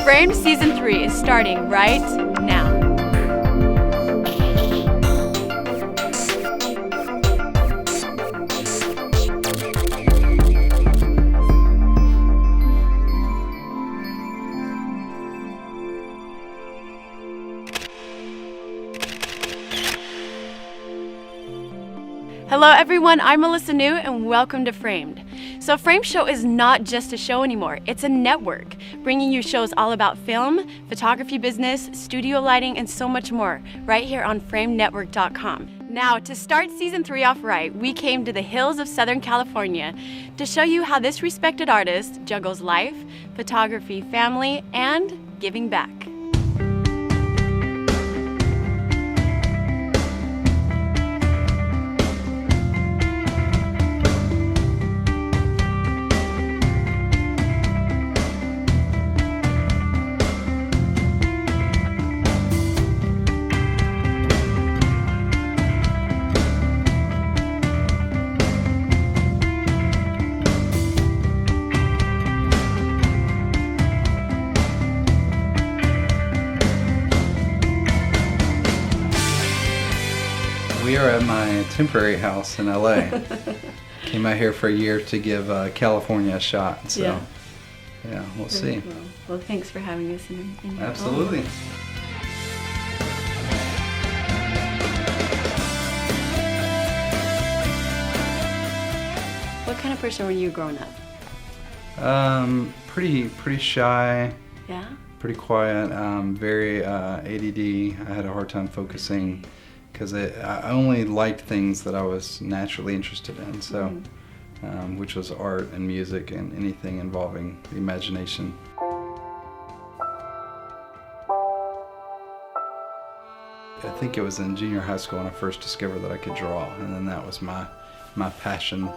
Framed Season 3 is starting right now. Hello everyone, I'm Melissa New and welcome to Framed. So Framed Show is not just a show anymore, it's a network, bringing you shows all about film, photography business, studio lighting, and so much more, right here on framednetwork.com. Now, to start Season 3 off right, we came to the hills of Southern California to show you how this respected artist juggles life, photography, family, and giving back. We are at my temporary house in LA. Came out here for a year to give California a shot. So, yeah, we'll see. Cool. Well, thanks for having us in your Absolutely. home. What kind of person were you growing up? Pretty shy. Yeah? Pretty quiet. Very ADD. I had a hard time focusing because I only liked things that I was naturally interested in. So, which was art and music and anything involving the imagination. I think it was in junior high school when I first discovered that I could draw, and then that was my passion.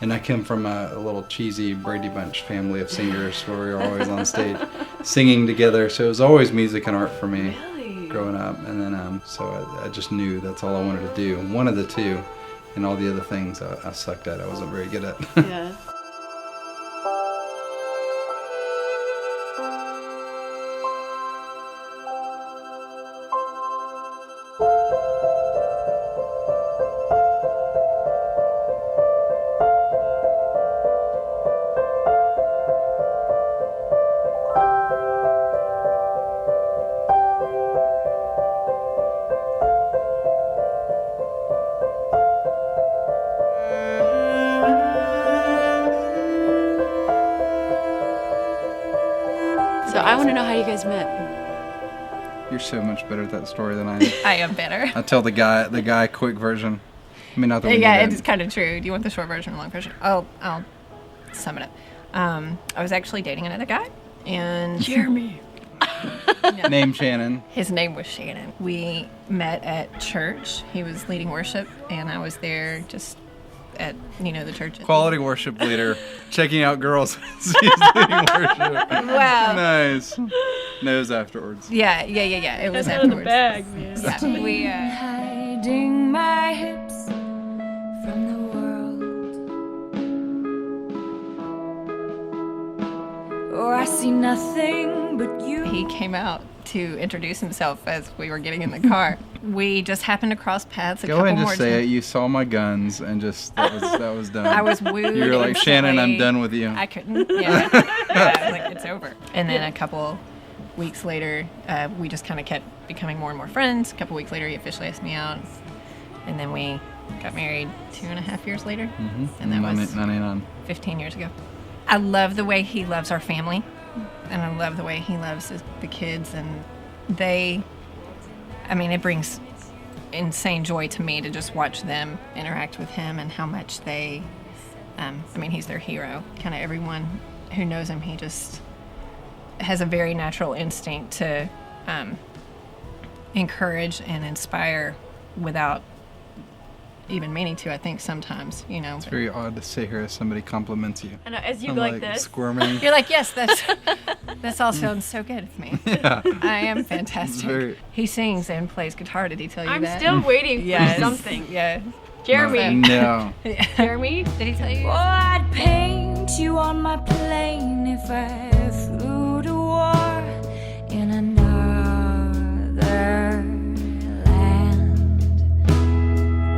And I come from a little cheesy Brady Bunch family of singers where we were always on stage singing together, so it was always music and art for me. Really? Growing up. And then so I just knew that's all I wanted to do, one of the two, and all the other things I sucked at. I wasn't very good at. Yeah. So I want to know how you guys met. You're so much better at that story than I am. I am better. I'll tell the guy quick version. I mean, not the one Yeah, you did. it's kind of true. Do you want the short version or long version? I'll sum it up. I was actually dating another guy, and Jeremy. Name Shannon. his name was Shannon. We met at church. He was leading worship, and I was there just at the church. Quality worship leader, checking out girls. She's leading worship. Wow. Nice. Knows afterwards. Yeah. It was That's out of the afterwards. bag, man. Yeah, we. Hiding my hips from the world. Oh, I see nothing but you. He came out to introduce himself as we were getting in the car. We just happened to cross paths a Go couple ahead and more just say it. times. You saw my guns and just that was done. I was wooed. You were like, Shannon, I'm instantly. done with you. I couldn't. Yeah. I was like, it's over. And then a couple weeks later, we just kind of kept becoming more and more friends. A couple weeks later, he officially asked me out. And then we got married 2.5 years later. And that was 99. 15 years ago. I love the way he loves our family. And I love the way he loves the kids. And it brings insane joy to me to just watch them interact with him and how much they, he's their hero. Kind of everyone who knows him, he just has a very natural instinct to encourage and inspire without even meaning to, I think, sometimes, It's very odd to sit here as somebody compliments you. I know, as you I'm go like this. Squirming. You're like, yes, that all sounds so good of me. Yeah. I am fantastic. Very- He sings and plays guitar. Did he tell you I'm that? still waiting Yes. for something. Yeah. Jeremy. No. Jeremy? Did he tell you? Oh, I'd pay you on my plane if I flew to war in another land,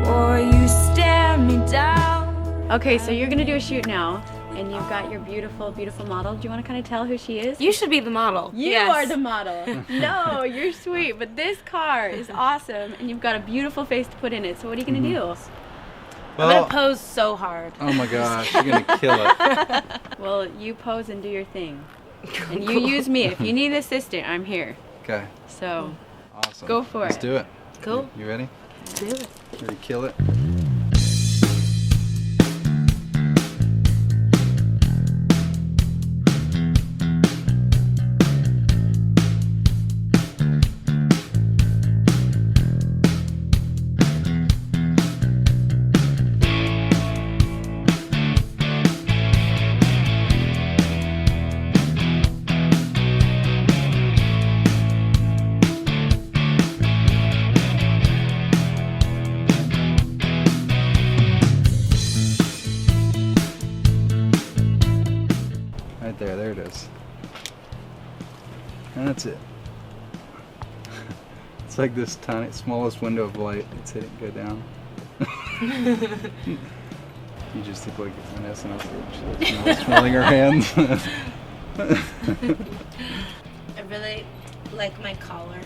or you stare me down. Okay, so you're gonna do a shoot now, and you've got your beautiful, beautiful model. Do you want to kind of tell who she is? You should be the model. You Yes. are the model. No, you're sweet, but this car is awesome, and you've got a beautiful face to put in it. So what are you gonna do? I'm gonna pose so hard. Oh my gosh, you're gonna kill it. Well, you pose and do your thing, and you use me. If you need an assistant, I'm here. Okay, So awesome. Go for Let's it. do it. Cool. You ready? Let's do it. Ready to kill it? Right there it is. And that's it. It's like this tiny, smallest window of light. It's hitting go down. You just look like Vanessa She's smelling her hands. I really like my collar.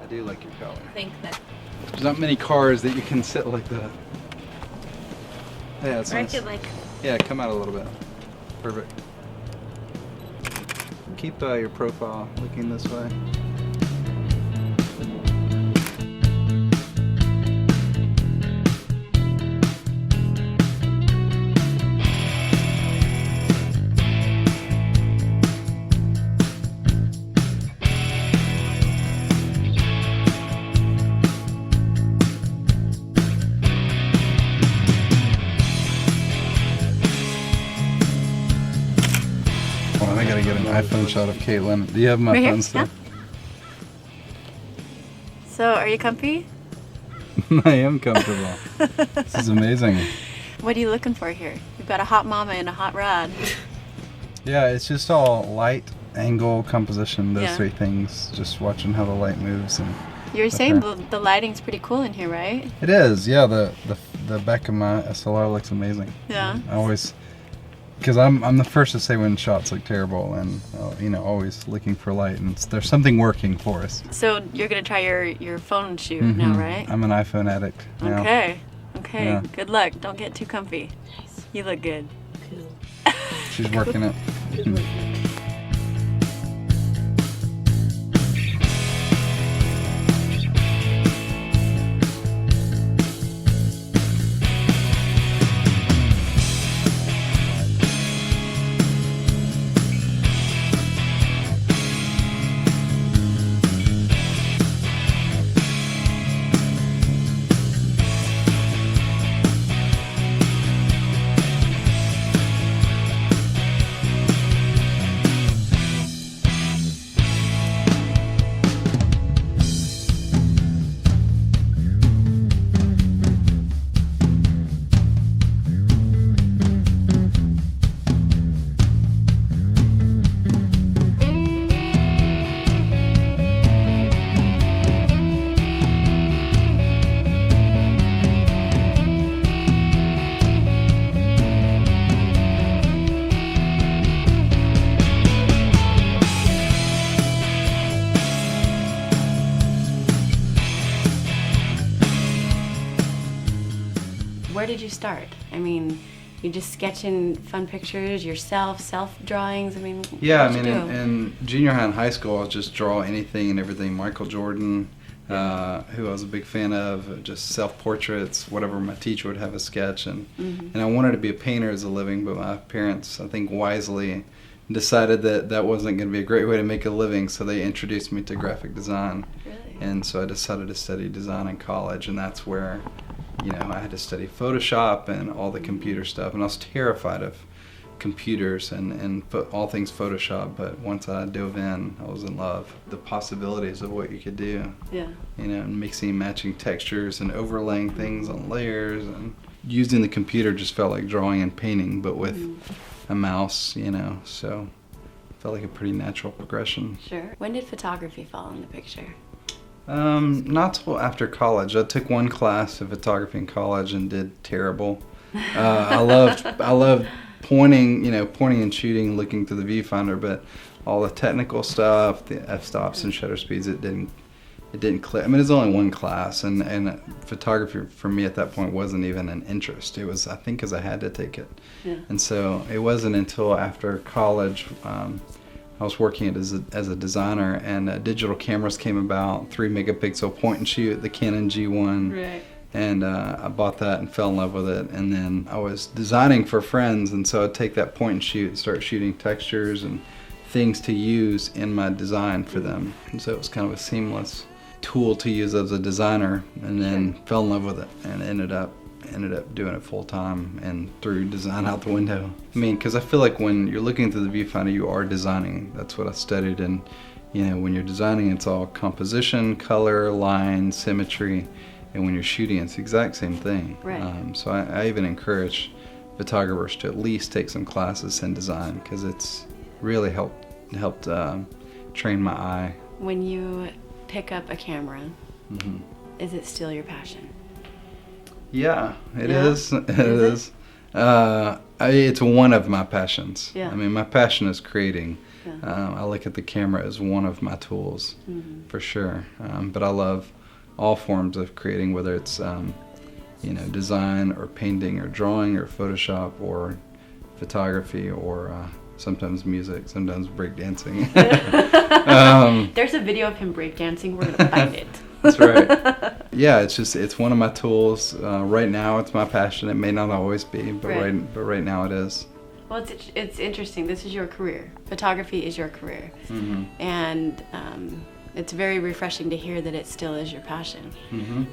I do like your color. I think that. There's not many cars that you can sit like that. Yeah, it's Or I nice. could like. Yeah, come out a little bit. Perfect. Keep your profile looking this way. Well, I gotta get an iPhone shot of Caitlin. Do you have my Right here? phone still? So, are you comfy? I am comfortable. This is amazing. What are you looking for here? You've got a hot mama and a hot rod. Yeah, it's just all light, angle, composition, those Yeah. three things. Just watching how the light moves and. You were Okay. saying the lighting's pretty cool in here, right? It is, yeah. The back of my SLR looks amazing. Yeah. I always, because I'm the first to say when shots look terrible, and always looking for light, and there's something working for us. So you're gonna try your phone shoot now, Mhm. right? I'm an iPhone addict now. Okay. Yeah. Good luck. Don't get too comfy. You look good. She's working it. Where did you start? I mean, you just sketching fun pictures yourself, self drawings. I mean, Yeah, I what'd mean, you do? in junior high and high school, I was just draw anything and everything. Michael Jordan, who I was a big fan of, just self-portraits, whatever. My teacher would have a sketch, and I wanted to be a painter as a living, but my parents, I think wisely, decided that that wasn't going to be a great way to make a living, so they introduced me to graphic design. Really? And so I decided to study design in college, and that's where, I had to study Photoshop and all the computer stuff, and I was terrified of computers and all things Photoshop, but once I dove in, I was in love. The possibilities of what you could do. Yeah. You know, and mixing and matching textures and overlaying things on layers, and using the computer just felt like drawing and painting, but with a mouse, you know, so it felt like a pretty natural progression. Sure. When did photography fall in the picture? Not till after college. I took one class of photography in college and did terrible. I loved pointing and shooting, looking through the viewfinder, but all the technical stuff, the f-stops and shutter speeds, it didn't click. I mean, it was only one class, and photography for me at that point wasn't even an interest. It was, I think, because I had to take it. Yeah. And so it wasn't until after college, I was working as a designer, and digital cameras came about, 3 megapixel point and shoot, the Canon G1. Right. And I bought that and fell in love with it. And then I was designing for friends, and so I'd take that point and shoot and start shooting textures and things to use in my design for them. And so it was kind of a seamless tool to use as a designer, and then fell in love with it and ended up doing it full time and threw design out the window. I mean, because I feel like when you're looking through the viewfinder, you are designing. That's what I studied. And you know, when you're designing, it's all composition, color, line, symmetry. And when you're shooting, it's the exact same thing. Right. So I even encourage photographers to at least take some classes in design, because it's really helped train my eye. When you pick up a camera, is it still your passion? Yeah, it Yeah? is. It is. It's one of my passions. Yeah. I mean, my passion is creating. Yeah. I look at the camera as one of my tools, for sure. But I love all forms of creating, whether it's design or painting or drawing or Photoshop or photography or sometimes music, sometimes breakdancing. There's a video of him breakdancing. We're gonna find it. That's right. Yeah, it's one of my tools. Right now, it's my passion. It may not always be, but right now it is. Well, it's interesting. This is your career. Photography is your career, and it's very refreshing to hear that it still is your passion.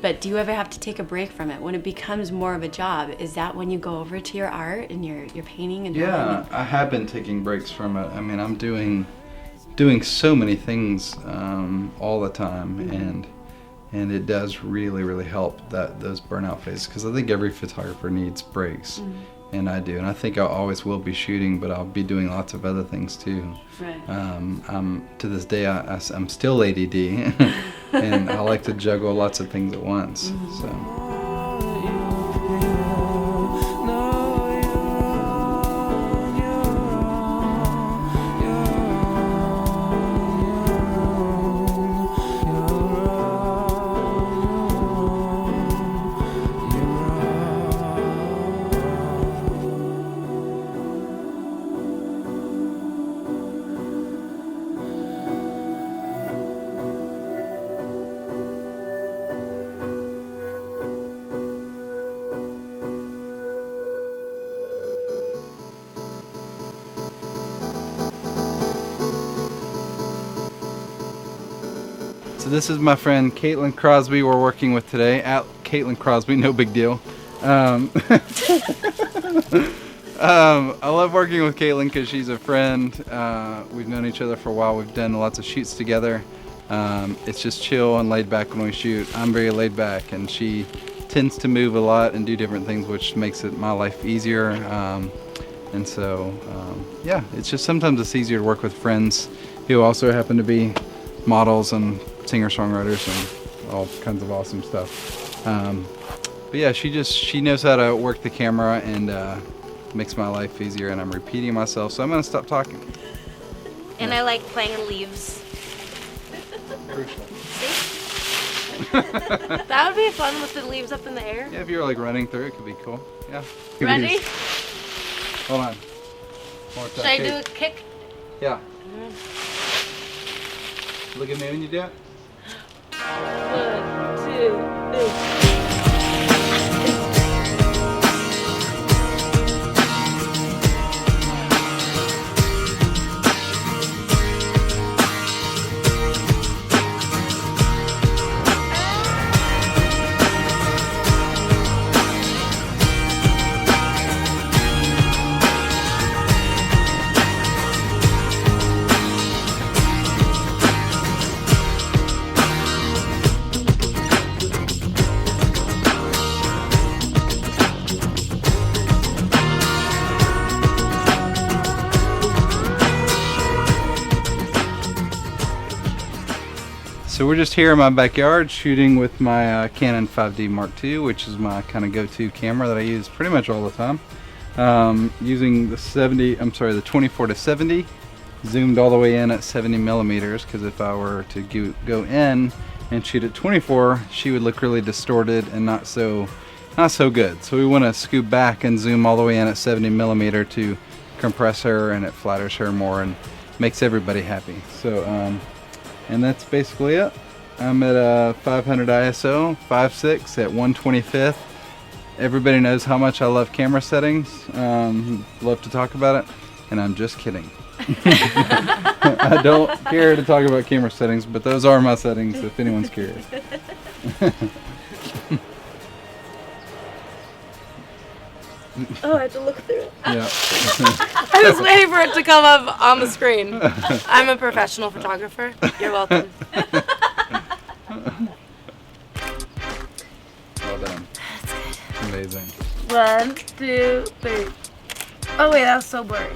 But do you ever have to take a break from it when it becomes more of a job? Is that when you go over to your art and your painting and Yeah, drawing? I have been taking breaks from it. I mean, I'm doing so many things all the time, and it does really help those burnout phases, because I think every photographer needs breaks. And I do, and I think I always will be shooting, but I'll be doing lots of other things too. Right. To this day, I'm still ADD, and I like to juggle lots of things at once. So. So this is my friend Caitlin Crosby we're working with today. At Caitlin Crosby, no big deal. I love working with Caitlin because she's a friend. We've known each other for a while. We've done lots of shoots together. It's just chill and laid back when we shoot. I'm very laid back, and she tends to move a lot and do different things, which makes it my life easier. And so, yeah, it's just sometimes it's easier to work with friends who also happen to be models and singer-songwriters and all kinds of awesome stuff. But yeah, she knows how to work the camera and makes my life easier, and I'm repeating myself, so I'm gonna stop talking. And I like playing leaves. Crucial. That would be fun with the leaves up in the air. Yeah, if you're like running through, it could be cool. Yeah. Ready? Hold on. More Should I do a kick? Yeah. Look at me when you do it. 1, 2, 3. So we're just here in my backyard shooting with my Canon 5D Mark II, which is my kind of go-to camera that I use pretty much all the time. Using the 24 to 70, zoomed all the way in at 70 millimeters, because if I were to go in and shoot at 24, she would look really distorted and not so good. So we want to scoot back and zoom all the way in at 70 millimeter to compress her, and it flatters her more and makes everybody happy. So and that's basically it. I'm at 500 ISO, 5.6 at 1/25th. Everybody knows how much I love camera settings. Love to talk about it, and I'm just kidding. I don't care to talk about camera settings, but those are my settings if anyone's curious. Oh, I have to look through it. Yeah. I was waiting for it to come up on the screen. I'm a professional photographer. You're welcome. Well done. Amazing. 1, 2, 3. Oh wait, that was so blurry.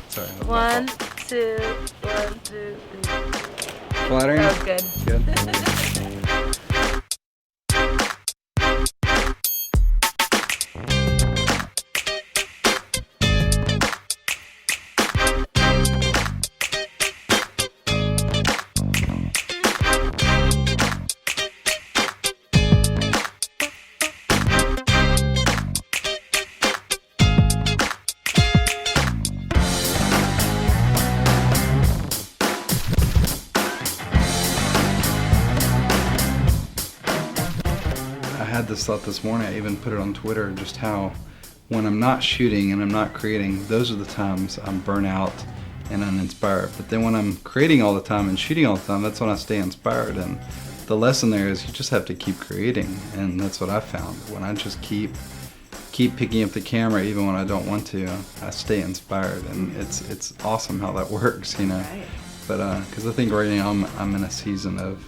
Sorry. that was my 1, fault. 2, 1, 2, 3. Flattering? That was good. Good. I had this thought this morning. I even put it on Twitter, just how when I'm not shooting and I'm not creating, those are the times I'm burnt out and uninspired. But then when I'm creating all the time and shooting all the time, that's when I stay inspired. And the lesson there is you just have to keep creating, and that's what I found. When I just keep picking up the camera even when I don't want to, I stay inspired, and it's awesome how that works, you know. Right. But because I think right now I'm in a season of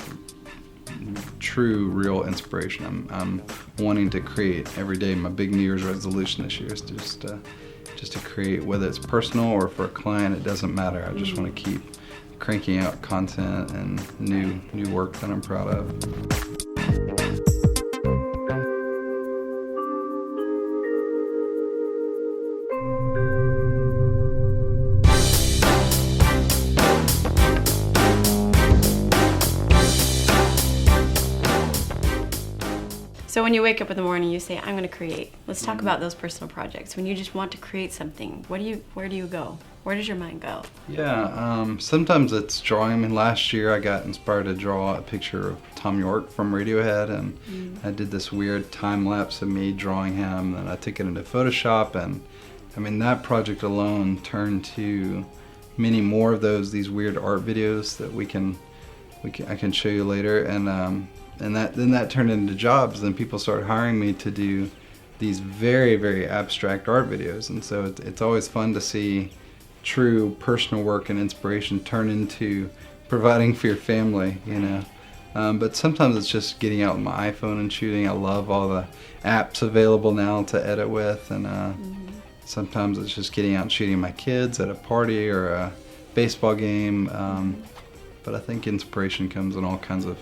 true, real inspiration. I'm wanting to create every day. My big New Year's resolution this year is just to create, whether it's personal or for a client, it doesn't matter. I just want to keep cranking out content and new work that I'm proud of. So when you wake up in the morning, you say, I'm going to create. Let's talk about those personal projects. When you just want to create something, where do you go? Where does your mind go? Yeah, sometimes it's drawing. I mean, last year I got inspired to draw a picture of Tom York from Radiohead, and I did this weird time lapse of me drawing him, and I took it into Photoshop, and I mean, that project alone turned to many more of these weird art videos that I can show you later, and that turned into jobs. Then people started hiring me to do these very, very abstract art videos, and so it's always fun to see true personal work and inspiration turn into providing for your family, you know. But sometimes it's just getting out with my iPhone and shooting. I love all the apps available now to edit with, and sometimes it's just getting out and shooting my kids at a party or a baseball game. But I think inspiration comes in all kinds of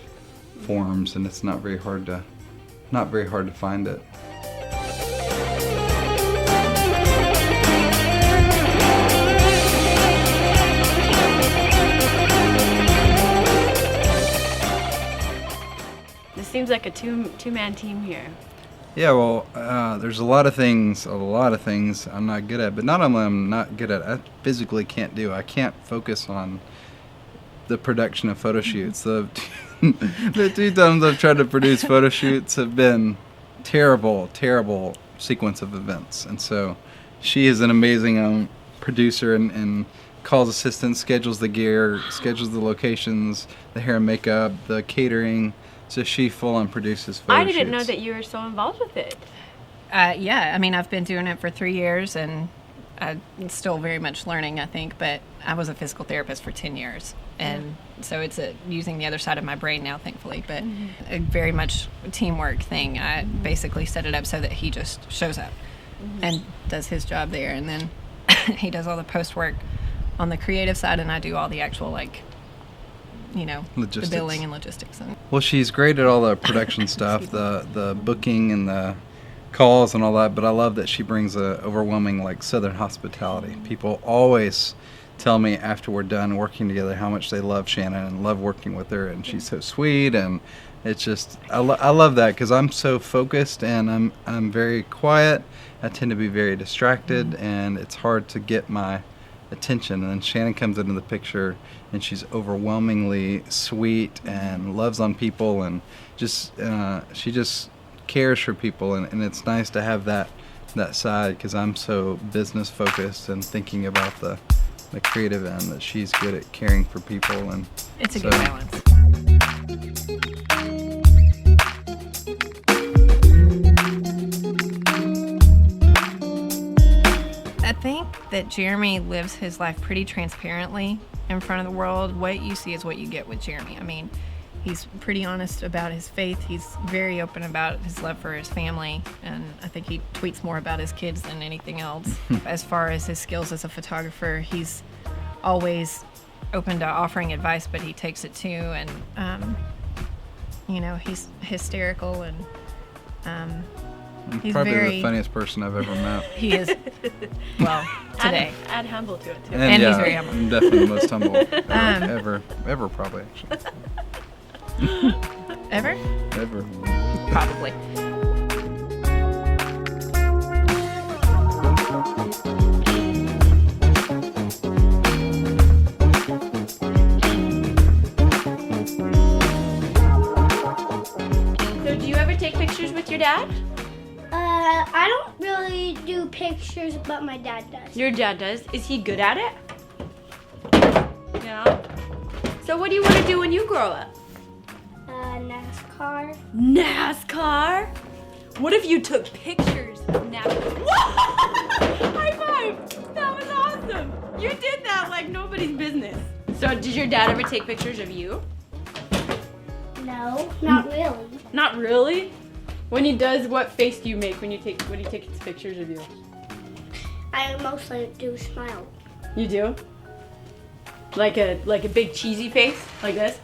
forms, and it's not very hard to find it. This seems like a two-man team here. Yeah, well, there's a lot of things I'm not good at, but not only I'm not good at, I physically can't do. I can't focus on the production of photo shoots. The 2 times I've tried to produce photo shoots have been terrible sequence of events. And so she is an amazing producer and calls assistants, schedules the gear, schedules the locations, the hair and makeup, the catering. So she full-on produces photo shoots. I didn't know that you were so involved with it. Yeah, I mean, I've been doing it for 3 years, and I'm still very much learning, I think, but I was a physical therapist for 10 years. And so it's using the other side of my brain now, thankfully, but a very much teamwork thing. I basically set it up so that he just shows up and does his job there, and then he does all the post work on the creative side, and I do all the actual, the Logistics. billing and logistics. Well, she's great at all the production stuff, the booking and the calls and all that, but I love that she brings a overwhelming Southern hospitality. People always tell me after we're done working together how much they love Shannon and love working with her, and she's so sweet, and it's just I love that because I'm so focused and I'm very quiet. I tend to be very distracted, and it's hard to get my attention. And then Shannon comes into the picture, and she's overwhelmingly sweet and loves on people, and she just cares for people, and it's nice to have that side because I'm so business focused and thinking about the creative end, that she's good at caring for people, and it's a good balance. I think that Jeremy lives his life pretty transparently in front of the world. What you see is what you get with Jeremy. I mean, he's pretty honest about his faith. He's very open about his love for his family, and I think he tweets more about his kids than anything else. As far as his skills as a photographer, he's always open to offering advice, but he takes it too, and he's hysterical, and he's probably very the funniest person I've ever met. He is. Well, today. Add humble to it too. And he's very humble. Definitely the most humble ever probably, actually. Ever? Probably. So do you ever take pictures with your dad? I don't really do pictures, but my dad does. Your dad does. Is he good at it? Yeah. So what do you want to do when you grow up? NASCAR. NASCAR? What if you took pictures of NASCAR? High five! That was awesome! You did that like nobody's business. So did your dad ever take pictures of you? No, not really. Not really? When he does, what face do you make when he takes pictures of you? I mostly do smile. You do? Like a big cheesy face? Like this?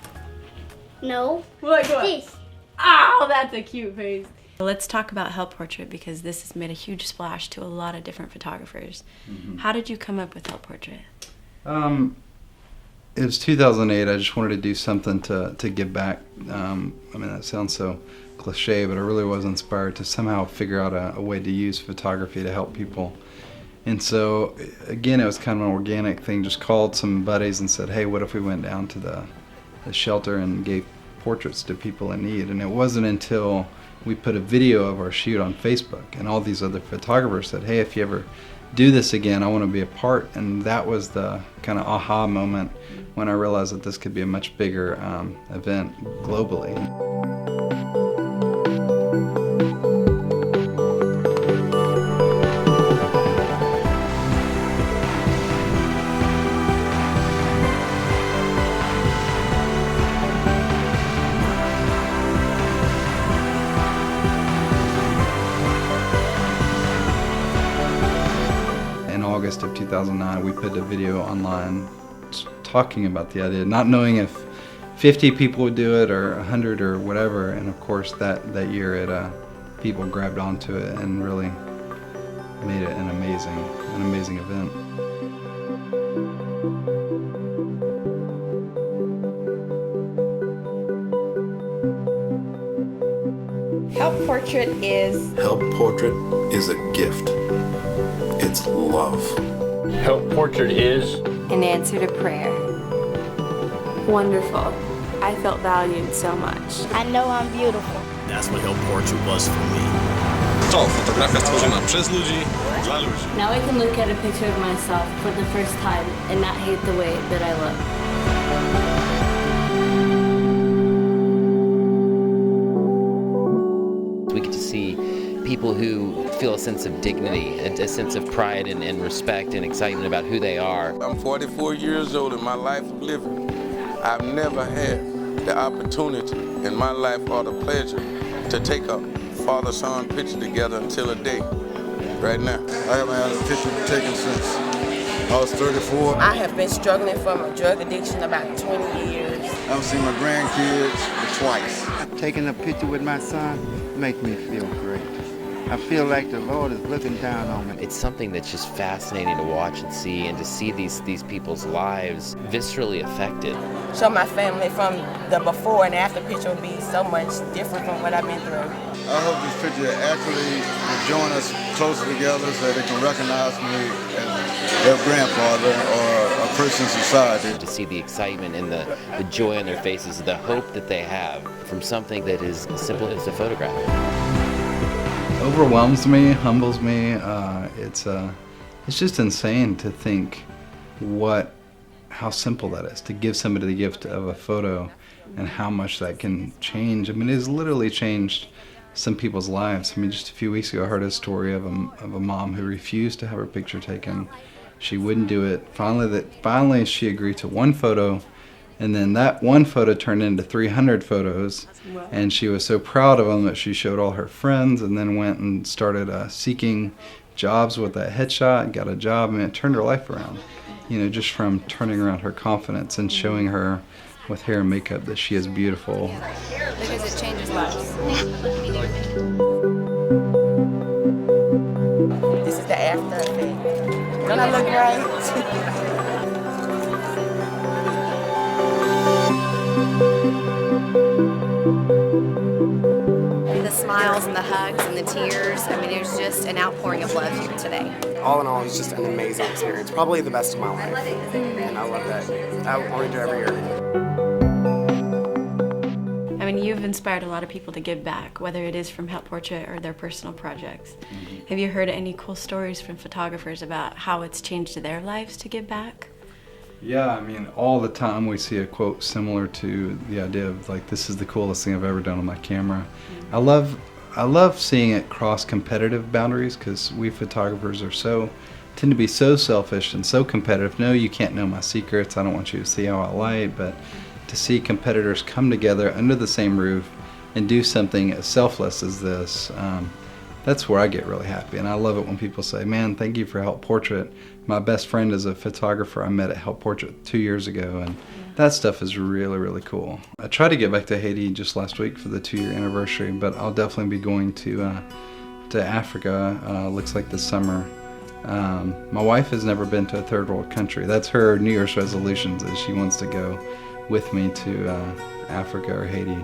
No. Like what? This. Oh, that's a cute face. Let's talk about Help Portrait, because this has made a huge splash to a lot of different photographers. Mm-hmm. How did you come up with Help Portrait? It was 2008. I just wanted to do something to give back. That sounds so cliche, but I really was inspired to somehow figure out a way to use photography to help people. And so, again, it was kind of an organic thing. Just called some buddies and said, hey, what if we went down to the shelter and gave portraits to people in need? And it wasn't until we put a video of our shoot on Facebook, and all these other photographers said, hey, if you ever do this again, I want to be a part. And that was the kind of aha moment when I realized that this could be a much bigger event globally. August of 2009, we put a video online talking about the idea, not knowing if 50 people would do it or 100 or whatever. And of course, that year, people grabbed onto it and really made it an amazing event. Help Portrait is a gift. It's love. Help Portrait is an answer to prayer. Wonderful. I felt valued so much. I know I'm beautiful. That's what Help Portrait was for me. To fotografia stworzona przez ludzi, dla ludzi. Now I can look at a picture of myself for the first time and not hate the way that I look. We get to see people who feel a sense of dignity, a sense of pride and respect and excitement about who they are. I'm 44 years old in my life of living. I've never had the opportunity in my life or the pleasure to take a father-son picture together until a day, right now. I haven't had a picture taken since I was 34. I have been struggling from a drug addiction about 20 years. I've seen my grandkids twice. Taking a picture with my son makes me feel great. I feel like the Lord is looking down on me. It's something that's just fascinating to watch and to see these people's lives viscerally affected. Show my family from the before and after picture will be so much different from what I've been through. I hope this picture actually will join us closer together so they can recognize me as their grandfather or a person in society. To see the excitement and the joy on their faces, the hope that they have from something that is as simple as a photograph. Overwhelms me, humbles me. It's just insane to think how simple that is, to give somebody the gift of a photo and how much that can change. I mean, it has literally changed some people's lives. I mean, just a few weeks ago I heard a story of a mom who refused to have her picture taken. She wouldn't do it. Finally she agreed to one photo, and then that one photo turned into 300 photos. Wow. And she was so proud of them that she showed all her friends, and then went and started seeking jobs with that headshot, got a job, and it turned her life around. You know, just from turning around her confidence and showing her with hair and makeup that she is beautiful. Because it changes lives. This is the after effect. Don't I look right? The smiles and the hugs and the tears. I mean, there's just an outpouring of love here today. All in all, it was just an amazing experience. Probably the best of my life. And I love that. I want to do it every year. I mean, you've inspired a lot of people to give back, whether it is from Help Portrait or their personal projects. Mm-hmm. Have you heard any cool stories from photographers about how it's changed their lives to give back? Yeah, I mean, all the time we see a quote similar to the idea of like, this is the coolest thing I've ever done on my camera. Mm-hmm. I love seeing it cross competitive boundaries, because we photographers tend to be so selfish and so competitive. No, you can't know my secrets. I don't want you to see how I light, but to see competitors come together under the same roof and do something as selfless as this, that's where I get really happy. And I love it when people say, man, thank you for Help Portrait. My best friend is a photographer I met at Help Portrait 2 years ago, and that stuff is really, really cool. I tried to get back to Haiti just last week for the 2-year anniversary, but I'll definitely be going to Africa, looks like this summer. My wife has never been to a third world country. That's her New Year's resolutions, is she wants to go with me to Africa or Haiti.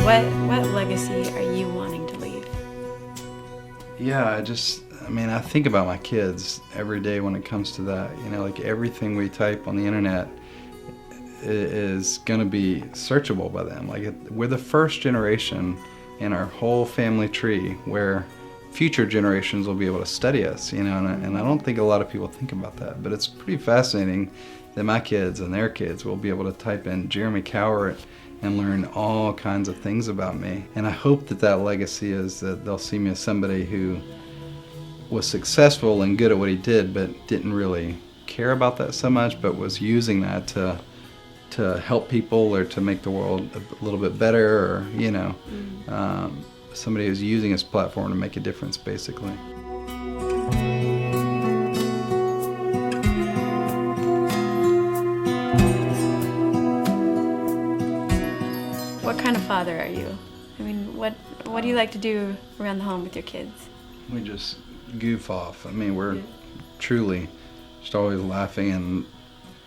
What legacy are you wanting to leave? Yeah, I think about my kids every day when it comes to that. You know, like everything we type on the internet is going to be searchable by them. Like we're the first generation in our whole family tree where future generations will be able to study us, you know, and I don't think a lot of people think about that, but it's pretty fascinating that my kids and their kids will be able to type in Jeremy Cowart and learn all kinds of things about me. And I hope that legacy is that they'll see me as somebody who was successful and good at what he did, but didn't really care about that so much, but was using that to help people or to make the world a little bit better, or, you know, somebody who's using his platform to make a difference, basically. What kind of father are you? I mean, what do you like to do around the home with your kids? We just goof off. I mean, we're truly just always laughing and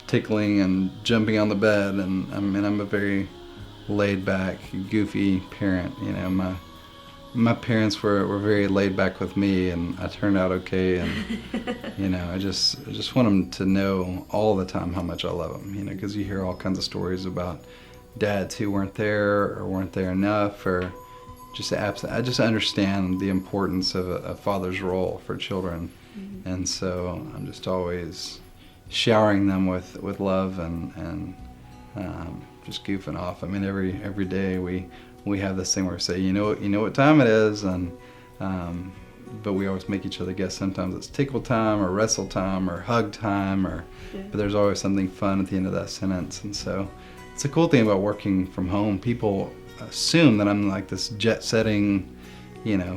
tickling and jumping on the bed, and I mean, I'm a very laid back, goofy parent. You know, my parents were very laid back with me, and I turned out okay. And you know, I just want them to know all the time how much I love them. You know, because you hear all kinds of stories about dads who weren't there or weren't there enough, or I just understand the importance of a father's role for children. And so I'm just always showering them with love and just goofing off. I mean, every day we have this thing where we say, you know what time it is, and but we always make each other guess. Sometimes it's tickle time or wrestle time or hug time, but there's always something fun at the end of that sentence. And so it's a cool thing about working from home. People assume that I'm like this jet-setting,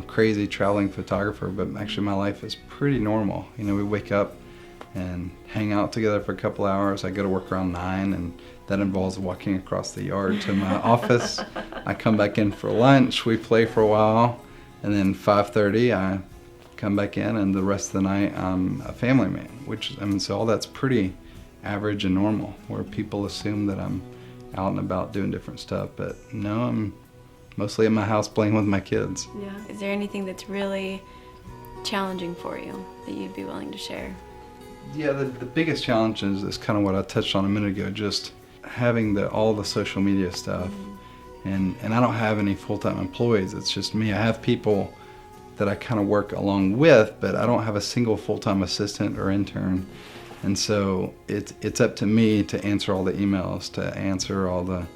crazy traveling photographer, but actually my life is pretty normal. We wake up and hang out together for a couple hours. I go to work around 9, and that involves walking across the yard to my office. I come back in for lunch, we play for a while, and then 5:30 I come back in, and the rest of the night I'm a family man, so all that's pretty average and normal, where people assume that I'm out and about doing different stuff, but no, I'm mostly in my house playing with my kids. Yeah. Is there anything that's really challenging for you that you'd be willing to share? Yeah, the biggest challenge is kind of what I touched on a minute ago, just having all the social media stuff. And I don't have any full-time employees, it's just me. I have people that I kind of work along with, but I don't have a single full-time assistant or intern. And so it's up to me to answer all the emails, to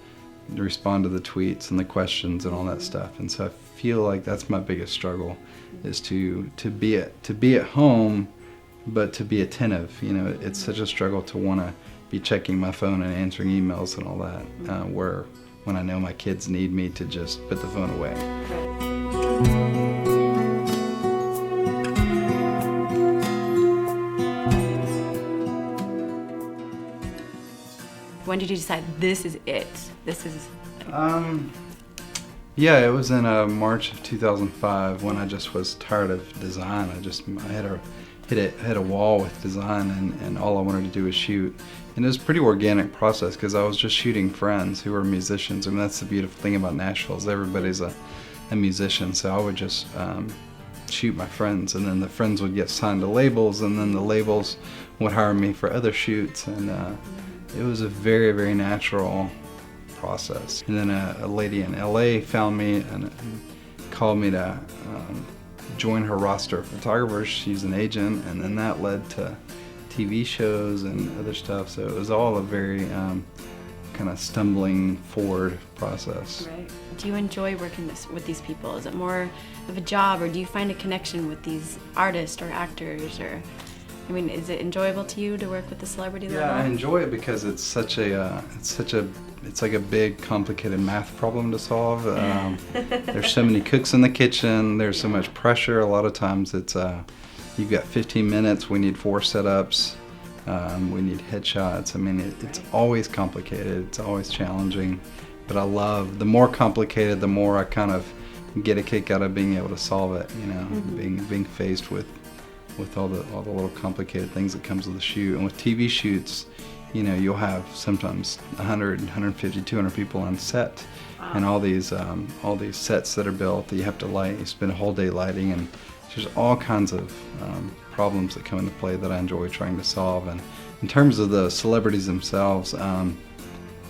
respond to the tweets and the questions and all that stuff. And so I feel like that's my biggest struggle, is to be at home, but to be attentive. It's such a struggle to want to be checking my phone and answering emails and all that, where when I know my kids need me to just put the phone away. When did you decide this is it? Yeah, it was in March of 2005 when I just was tired of design. I had a wall with design, and all I wanted to do was shoot. And it was a pretty organic process because I was just shooting friends who were musicians. I mean, that's the beautiful thing about Nashville, is everybody's a musician. So I would just shoot my friends, and then the friends would get signed to labels, and then the labels would hire me for other shoots. And it was a very, very natural process. And then a lady in LA found me and called me to join her roster of photographers. She's an agent, and then that led to TV shows and other stuff. So it was all a very kind of stumbling forward process. Right. Do you enjoy working with these people? Is it more of a job, or do you find a connection with these artists or actors, or? I mean, is it enjoyable to you to work with the celebrity level? Yeah, I enjoy it because it's like a big, complicated math problem to solve. There's so many cooks in the kitchen. There's so much pressure. A lot of times it's you've got 15 minutes. We need 4 setups. We need headshots. I mean, it's always complicated. It's always challenging. But I love, the more complicated, the more I kind of get a kick out of being able to solve it. Being faced with all the little complicated things that comes with the shoot. And with TV shoots, you'll have sometimes 100, 150, 200 people on set. Wow. And all these sets that are built that you have to light. You spend a whole day lighting, and there's all kinds of problems that come into play that I enjoy trying to solve. And in terms of the celebrities themselves, I'm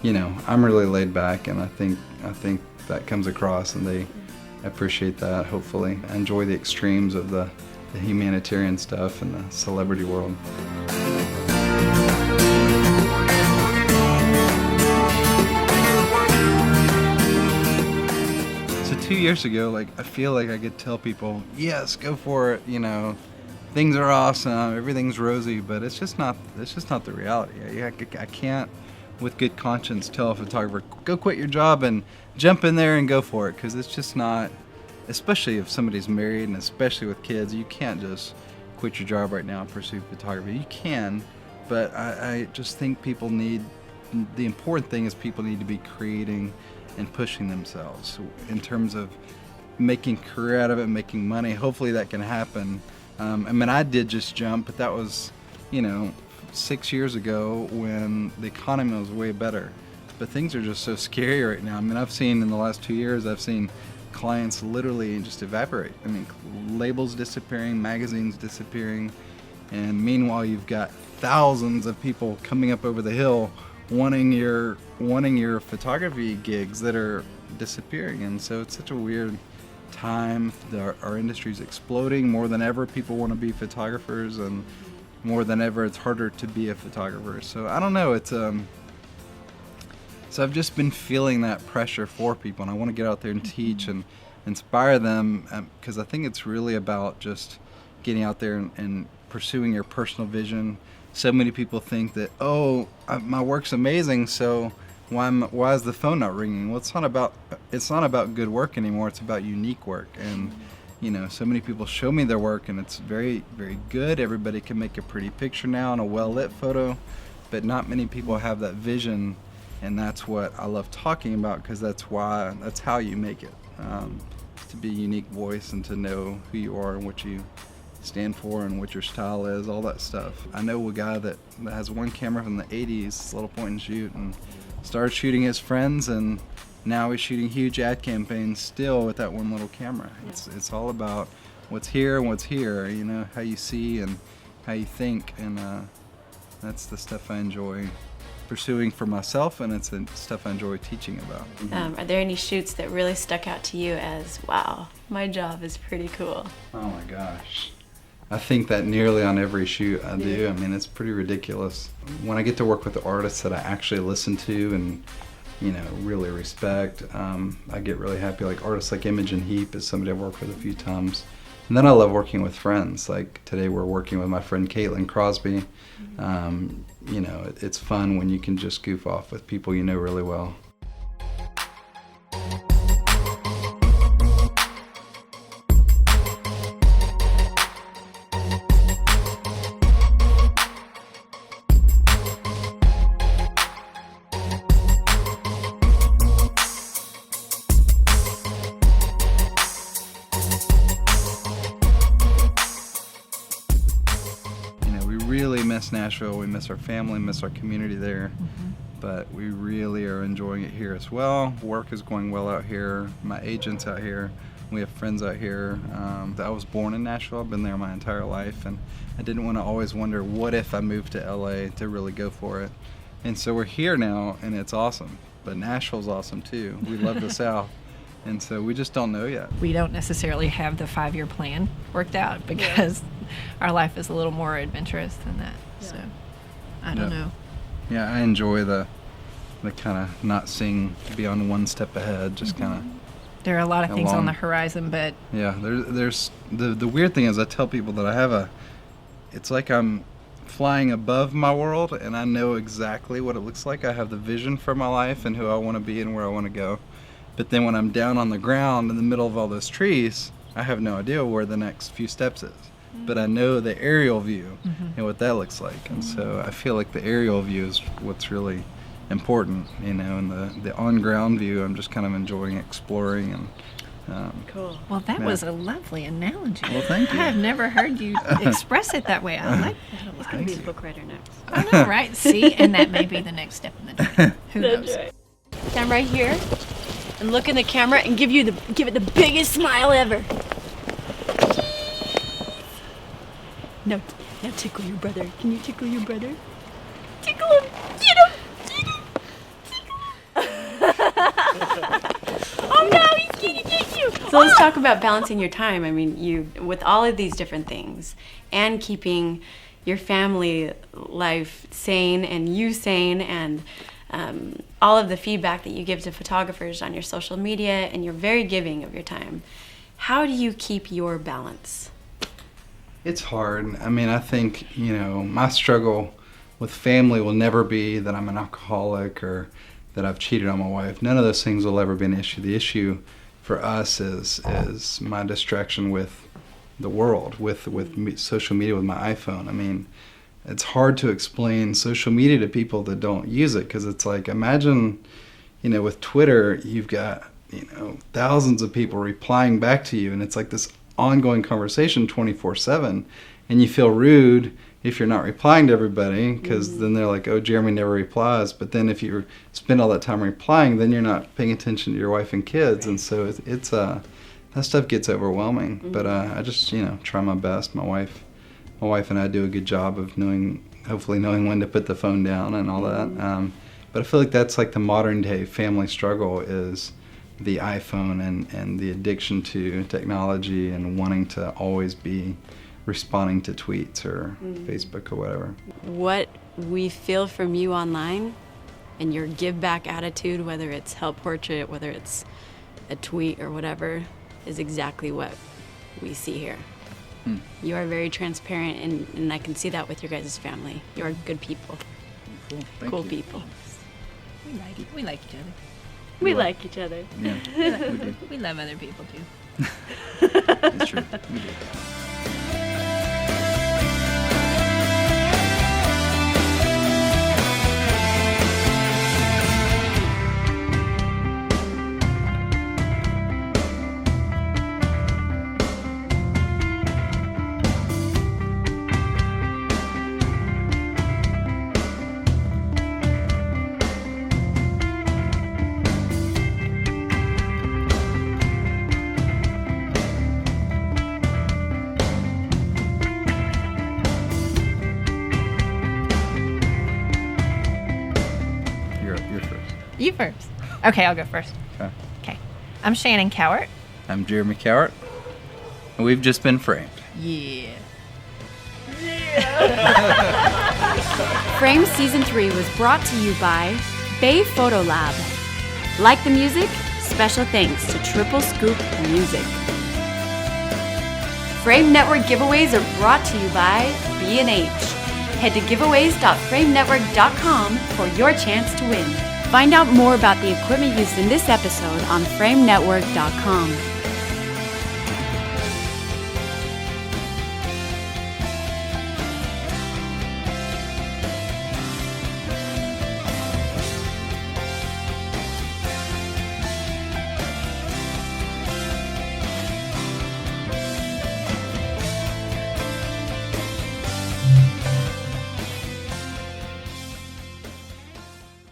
really laid back, and I think that comes across, and they appreciate that, hopefully. I enjoy the extremes of the humanitarian stuff in the celebrity world. So 2 years ago, I feel like I could tell people, yes, go for it, things are awesome, everything's rosy, but it's just not the reality. I can't, with good conscience, tell a photographer, go quit your job and jump in there and go for it, because it's just not. Especially if somebody's married, and especially with kids, you can't just quit your job right now and pursue photography. You can, but I just think the important thing is people need to be creating and pushing themselves in terms of making a career out of it, making money. Hopefully that can happen. I did just jump, but that was, 6 years ago when the economy was way better. But things are just so scary right now. I've seen in the last 2 years, I've seen clients literally just evaporate. Labels disappearing, magazines disappearing, and meanwhile you've got thousands of people coming up over the hill wanting your photography gigs that are disappearing. And so it's such a weird time. Our industry is exploding more than ever. People want to be photographers, and more than ever it's harder to be a photographer. So I don't know, it's so I've just been feeling that pressure for people, and I want to get out there and teach and inspire them, because I think it's really about just getting out there and pursuing your personal vision. So many people think that, my work's amazing, so why is the phone not ringing? Well, it's not about good work anymore. It's about unique work. And so many people show me their work, and it's very, very good. Everybody can make a pretty picture now in a well-lit photo, but not many people have that vision, and that's what I love talking about, because that's how you make it. To be a unique voice and to know who you are and what you stand for and what your style is, all that stuff. I know a guy that has one camera from the 80s, little point and shoot, and started shooting his friends, and now he's shooting huge ad campaigns still with that one little camera. It's all about what's here and what's here, how you see and how you think, and that's the stuff I enjoy pursuing for myself, and it's the stuff I enjoy teaching about. Are there any shoots that really stuck out to you as, wow, my job is pretty cool? Oh my gosh. I think that nearly on every shoot I do. I mean, it's pretty ridiculous. When I get to work with the artists that I actually listen to and, really respect, I get really happy. Like artists like Imogen Heap is somebody I've worked with a few times. And then I love working with friends. Like today we're working with my friend Caitlin Crosby. It's fun when you can just goof off with people you know really well. Miss Nashville, we miss our family, miss our community there, but we really are enjoying it here as well. Work is going well out here. My agent's out here. We have friends out here. I was born in Nashville. I've been there my entire life, and I didn't want to always wonder, what if I moved to LA, to really go for it. And so we're here now, and it's awesome. But Nashville's awesome too. We love the South. And so we just don't know yet. We don't necessarily have the 5-year plan worked out, because our life is a little more adventurous than that. Yeah. So I don't know. Yeah, I enjoy the kind of not seeing beyond one step ahead, just kind of. There are a lot of things on the horizon, but yeah, there's the weird thing is I tell people that it's like I'm flying above my world, and I know exactly what it looks like. I have the vision for my life and who I want to be and where I want to go. But then when I'm down on the ground in the middle of all those trees, I have no idea where the next few steps is. But I know the aerial view and what that looks like. And so I feel like the aerial view is what's really important, and the on-ground view, I'm just kind of enjoying exploring. And cool. Well, that was a lovely analogy. Well, thank you. I have never heard you express it that way. I like that. He's going to be the book writer next. I know, right? See? And that may be the next step in the journey. Who knows? Right. Stand right here and look in the camera and give it the biggest smile ever. Now tickle your brother. Can you tickle your brother? Tickle him. Get him. Oh no, he's gonna get you. So let's talk about balancing your time. I mean, you with all of these different things and keeping your family life sane and you sane, and all of the feedback that you give to photographers on your social media, and you're very giving of your time. How do you keep your balance? It's hard. I mean, I think, my struggle with family will never be that I'm an alcoholic or that I've cheated on my wife. None of those things will ever be an issue. The issue for us is my distraction with the world, with social media, with my iPhone. I mean, it's hard to explain social media to people that don't use it, because it's like, imagine, with Twitter, you've got, thousands of people replying back to you, and it's like this ongoing conversation 24/7, and you feel rude if you're not replying to everybody, because then they're like, oh, Jeremy never replies. But then if you spend all that time replying, then you're not paying attention to your wife and kids, and so it's that stuff gets overwhelming. But I just try my best. My wife and I do a good job of hopefully knowing when to put the phone down and all that. But I feel like that's like the modern day family struggle, is the iPhone and the addiction to technology and wanting to always be responding to tweets or Facebook or whatever. What we feel from you online and your give back attitude, whether it's help portrait, whether it's a tweet or whatever, is exactly what we see here. You are very transparent, and I can see that with your guys' family. You are good people. Cool. Thank Cool you. people. We like each other. We like each other. Yeah, we do. We love other people too. It's true. We do. You're first. You first. Okay, I'll go first. Okay. I'm Shannon Cowart. I'm Jeremy Cowart, and we've just been framed. Yeah. Frame Season 3 was brought to you by Bay Photo Lab. Like the music? Special thanks to Triple Scoop Music. Frame Network giveaways are brought to you by B&H. Head to giveaways.framenetwork.com for your chance to win. Find out more about the equipment used in this episode on framenetwork.com.